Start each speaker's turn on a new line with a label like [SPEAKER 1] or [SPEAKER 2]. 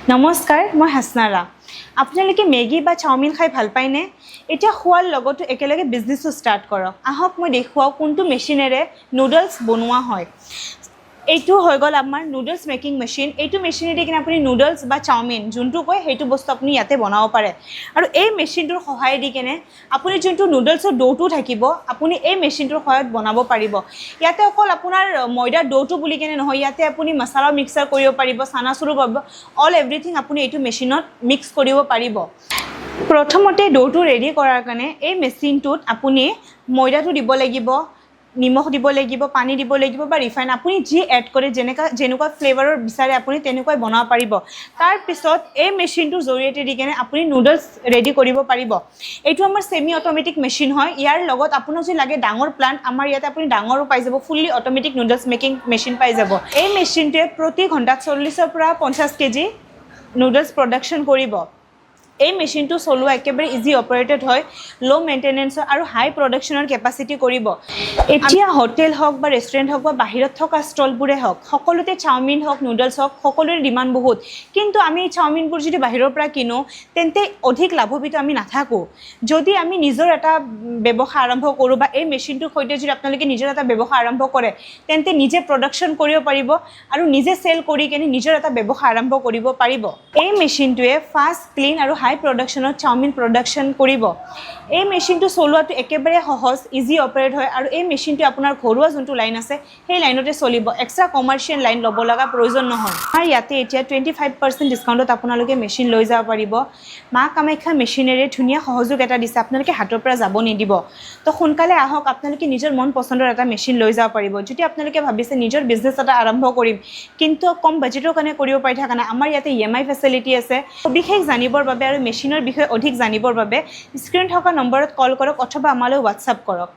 [SPEAKER 1] নমস্কাৰ, মই হাসনাৰা। আপোনালোকে মেগী বা চাওমিন খাই ভাল পায়নে? এতিয়া খোৱাৰ লগতো একেলগে বিজনেছো ষ্টাৰ্ট কৰক। আহক মই দেখুৱাওঁ কোনটো মেচিনেৰে নুডলছ বনোৱা হয়। এইটো হৈ গ'ল আমাৰ নুডলছ মেকিং মেচিন। এইটো মেচিনেদি কিনে আপুনি নুডলছ বা চাওমিন যোনটো কয় সেইটো বস্তু আপুনি ইয়াতে বনাব পাৰে। আৰু এই মেচিনটোৰ সহায়েদি কিনে আপুনি যোনটো নুডলছৰ ডৌটো থাকিব আপুনি এই মেচিনটোৰ সহায়ত বনাব পাৰিব। ইয়াতে অকল আপোনাৰ ময়দাৰ ডৌটো বুলি কিনে নহয়, ইয়াতে আপুনি মছলা মিক্সাৰ কৰিব পাৰিব, চানাচুৰো পাৰিব, অল এভৰিথিং আপুনি এইটো মেচিনত মিক্স কৰিব পাৰিব। প্ৰথমতে ডৌটো ৰেডি কৰাৰ কাৰণে এই মেচিনটোত আপুনি ময়দাটো দিব লাগিব, নিমখ দিব লাগিব, পানী দিব লাগিব বা ৰিফাইন আপুনি যি এড কৰে যেনেকুৱা ফ্লেভাৰৰ বিচাৰে আপুনি তেনেকুৱাই বনাব পাৰিব। তাৰপিছত এই মেচিনটোৰ জৰিয়তে দি কেনে আপুনি নুডলছ ৰেডি কৰিব পাৰিব। এইটো আমাৰ ছেমি অট'মেটিক মেচিন হয়। ইয়াৰ লগত আপোনাক যদি লাগে ডাঙৰ প্লান্ট, আমাৰ ইয়াতে আপুনি ডাঙৰো পাই যাব, fully automatic noodles making machine পাই যাব। এই মেচিনটোৱে প্ৰতি ঘণ্টাত 40ৰ পৰা 50 কেজি নুডলছ প্ৰডাকশ্যন কৰিব। এই মেচিনটো চলোৱা একেবাৰে ইজি অপাৰেটেড হয়, ল' মেইনটেনেন্সৰ আৰু হাই প্ৰডাকশ্যনৰ কেপাচিটি কৰিব। এতিয়া হোটেল হওক বা ৰেষ্টুৰেণ্ট হওক বা বাহিৰত থকা ষ্টলবোৰে হওক, সকলোতে চাওমিন হওক, নুডলছ হওক, সকলোৰে ডিমাণ্ড বহুত। কিন্তু আমি চাওমিনবোৰ যদি বাহিৰৰ পৰা কিনো তেন্তে অধিক লাভৱিত আমি নাথাকোঁ। যদি আমি নিজৰ এটা ব্যৱসায় আৰম্ভ কৰোঁ বা এই মেচিনটোৰ সৈতে যদি আপোনালোকে নিজৰ এটা ব্যৱসায় আৰম্ভ কৰে তেন্তে নিজে প্ৰডাকশ্যন কৰিব পাৰিব আৰু নিজে চেল কৰি কিনে নিজৰ এটা ব্যৱসায় আৰম্ভ কৰিব পাৰিব। এই মেচিনটোৱে ফাষ্ট, ক্লিন আৰু হাই প্ৰডাকশ্যনত চাওমিন প্ৰডাকশ্যন কৰিব। এই মেচিনটো চলোৱাটো একেবাৰে সহজ, ইজি অপাৰেট হয় আৰু এই মেচিনটো আপোনাৰ ঘৰুৱা যোনটো লাইন আছে সেই লাইনতে চলিব। এক্সট্ৰা কমাৰ্চিয়েল লাইন ল'ব লগা প্ৰয়োজন নহয়। আৰু ইয়াতে এতিয়া 25% ডিছকাউণ্টত আপোনালোকে মেচিন লৈ যাব পাৰিব। মা কামাখ্যা মেচিনেৰে ধুনীয়া সহযোগ এটা দিছে, আপোনালোকে হাতৰ পৰা যাব নিদিব। তো সোনকালে আহক, আপোনালোকে নিজৰ মন পচন্দৰ এটা মেচিন লৈ যাব পাৰিব। যদি আপোনালোকে ভাবিছে নিজৰ বিজনেছ এটা আৰম্ভ কৰিম কিন্তু কম বাজেটৰ কাৰণে কৰিব পাৰি থকা নাই, আমাৰ ইয়াতে EMI ফেচিলিটি আছে। বিশেষ জানিবৰ বাবে আৰু মেচিনৰ বিষয়ে অধিক জানিবৰ বাবে স্ক্ৰীণ থকা নম্বৰত কল কৰক অথবা আমালৈ হোৱাটছআপ কৰক।